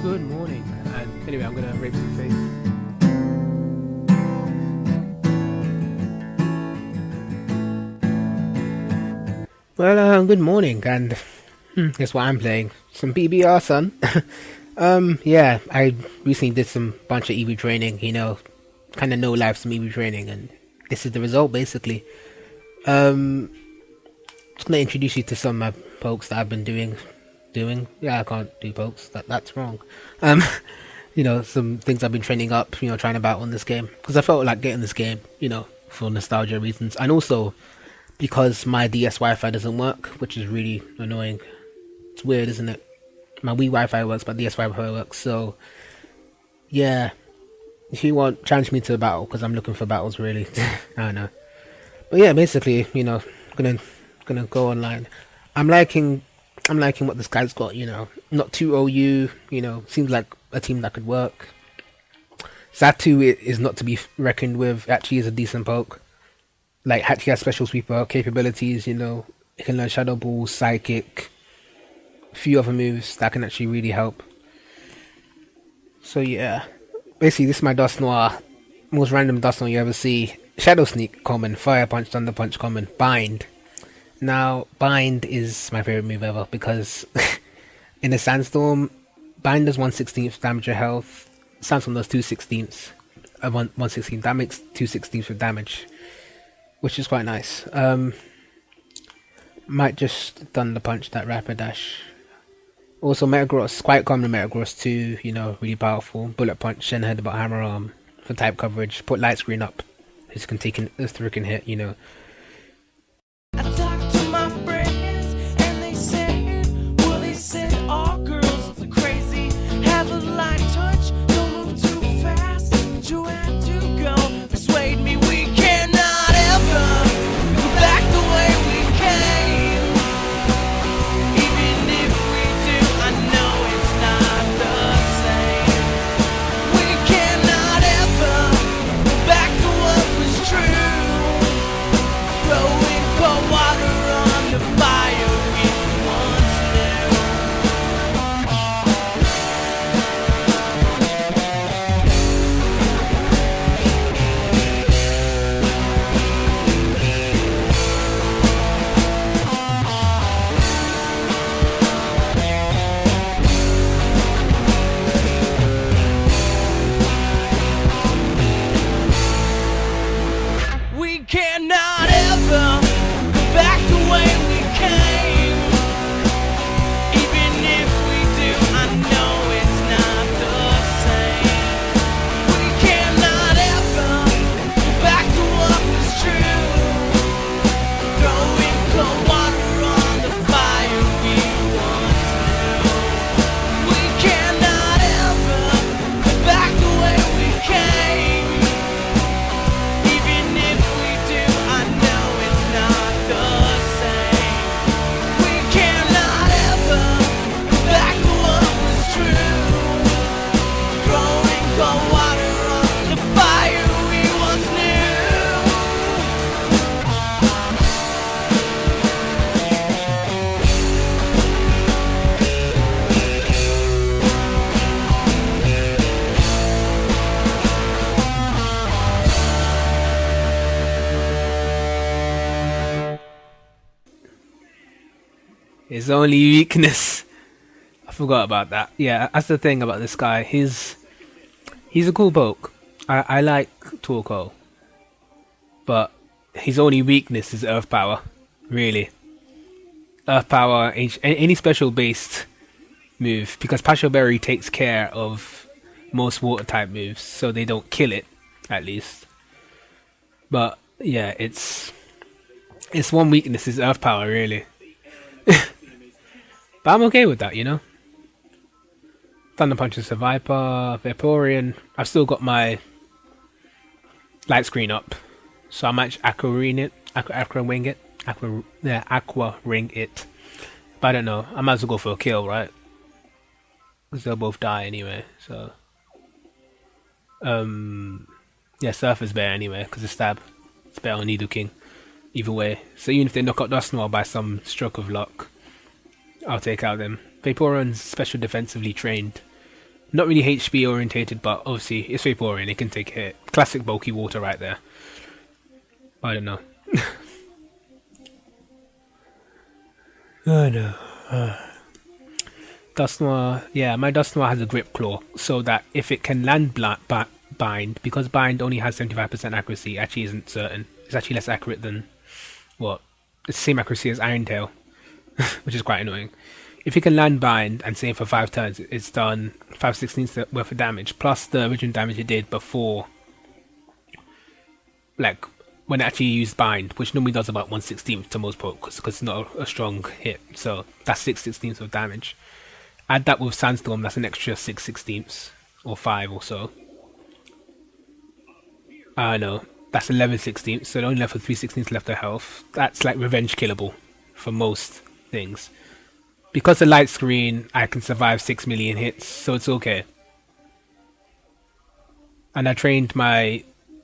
Good morning, and anyway, I'm gonna rape some face. Well, good morning, and guess what I'm playing? Some PBR, son. Yeah, I recently did some bunch of EV training, kind of no live some EV training, and this is the result, basically. Just gonna introduce you to some of my pokes that I've been doing. Yeah, I can't do pokes. That's wrong. Um, some things I've been training up, trying about on this game because I felt like getting this game, for nostalgia reasons, and also because my DS Wi-Fi doesn't work, which is really annoying. It's weird, isn't it? My Wii Wi-Fi works, but DS Wi-Fi works. So yeah, if you want, challenge me to a battle because I'm looking for battles really. I don't know, but yeah, basically, gonna gonna go online. I'm liking I'm liking what this guy's got. Not too OU. Seems like a team that could work. Zatu is not to be reckoned with. Actually, is a decent poke. Like, actually has special sweeper capabilities. It can learn Shadow Ball, Psychic, a few other moves that can actually really help. So yeah, basically this is my Dust Noir. Most random Dust Noir you ever see. Shadow Sneak common, Fire Punch, Thunder Punch common, Bind. Now, Bind is my favorite move ever because in a Sandstorm, Bind does 1/16 damage of health. Sandstorm does 2/16. 1/16. That makes 2/16 of damage, which is quite nice. Might just Thunder Punch that Rapidash. Also, Metagross, quite common in Metagross too. Really powerful. Bullet Punch, Shen Headbutt, Hammer Arm for type coverage. Put Light Screen up. This can take a freaking hit. I talked to my friends and they said all girls are crazy. Have a light touch, don't move too fast, but you have to go. Persuade me we cannot ever go back the way we came. Even if we do, I know it's not the same. We cannot ever go back to what was true. Throwing cold water on the fire we once knew. We cannot ever go back the way we came. Even if we do, I know it's not the same. We cannot ever go back to what was true. Throwing cold water on the fire we once knew. We cannot ever go back the way we came. Even if we do, I know it's not the same. We cannot ever go back to what was true. Throwing cold water on the fire we once knew. His only weakness. I forgot about that. Yeah, that's the thing about this guy. He's a cool poke. I like Torko, but his only weakness is Earth Power. Really, Earth Power, any special based move, because Pasho Berry takes care of most water type moves, so they don't kill it, at least. But yeah, its one weakness is Earth Power, really. But I'm okay with that, Thunder Punch is a Viper, Vaporeon. I've still got my light screen up, so I might Aqua Ring it, Aqua Ring it. But I don't know. I might as well go for a kill, right? Because they'll both die anyway. So, yeah, Surf is better anyway because it's stab. It's better on Nidoking. Either way. So even if they knock out Dust Noir by some stroke of luck, I'll take out them. Vaporeon's special defensively trained, Not really HP orientated, but obviously it's Vaporeon, it can take a hit. Classic bulky water right there. I don't know. Oh no. Dusknoir, yeah, my Dusknoir has a grip claw, so that if it can land bind, because bind only has 75% accuracy, actually isn't certain. It's actually less accurate than, what? It's the same accuracy as Iron Tail, which is quite annoying. If it can land bind and save for 5 turns, it's done 5/16 worth of damage, plus the original damage it did before, like, when it actually used bind, which normally does about 1/16 to most pokes, because it's not a strong hit, so that's 6/16 of damage. Add that with Sandstorm, that's an extra 6/16 or 5 or so. No, that's 11/16, so it only left with 3/16 left of health. That's like revenge killable for most things. Because the light screen, I can survive 6 million hits, so it's okay. And I trained my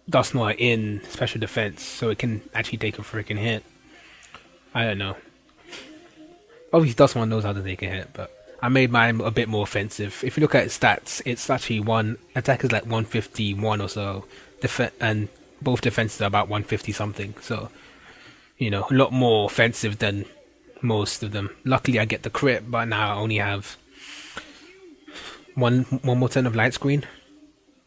Dusknoir in special defense, so it can actually take a freaking hit. I don't know. Obviously, Dusknoir knows how to take a hit, but I made mine a bit more offensive. If you look at its stats, it's actually attack is like 151 or so, and both defenses are about 150 something. So, you know, a lot more offensive than most of them. Luckily, I get the crit, but now I only have one more turn of light screen.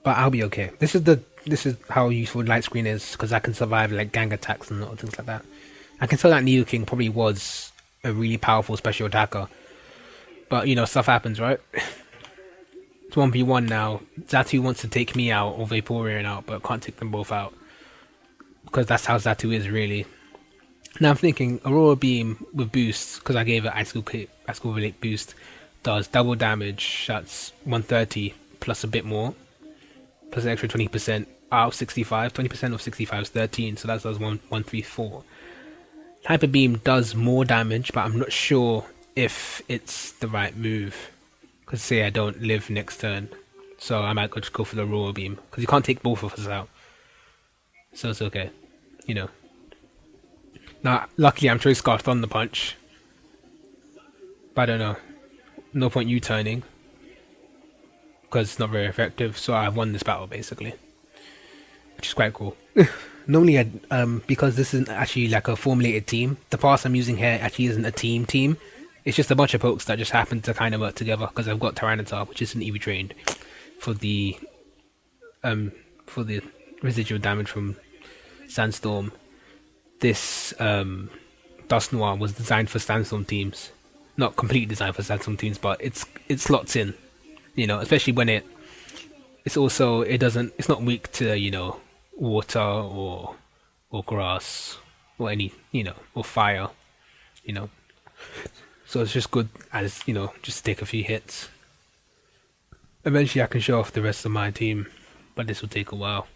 But I'll be okay. This is how useful light screen is, because I can survive like gang attacks and things like that. I can tell that Nidoking probably was a really powerful special attacker. But, you know, stuff happens, right? It's 1v1 now. Xatu wants to take me out or Vaporeon out, but can't take them both out. Because that's how Xatu is, really. Now I'm thinking, Aurora Beam with boost, because I gave it Ice School Relate boost, does double damage. That's 130 plus a bit more. Plus an extra 20% out of 65. 20% of 65 is 13, so that does 134. Hyper Beam does more damage, but I'm not sure if it's the right move, because say I don't live next turn, so I might just go for the Aurora Beam, because you can't take both of us out, so it's okay, you know. Now luckily I'm Choice Scarf Thunder Punch, but I don't know, no point U-turning, because it's not very effective, so I've won this battle basically, which is quite cool. Normally because this isn't actually like a formulated team, the pass I'm using here actually isn't a team. It's just a bunch of pokes that just happen to kind of work together, because I've got Tyranitar, which isn't EV trained, for the residual damage from Sandstorm. This Dusknoir was designed for Sandstorm teams, not completely designed for Sandstorm teams, but it slots in, you know, especially when it's not weak to, you know, water or grass or any, you know, or fire, you know. So it's just good as, you know, just take a few hits. Eventually I can show off the rest of my team, but this will take a while.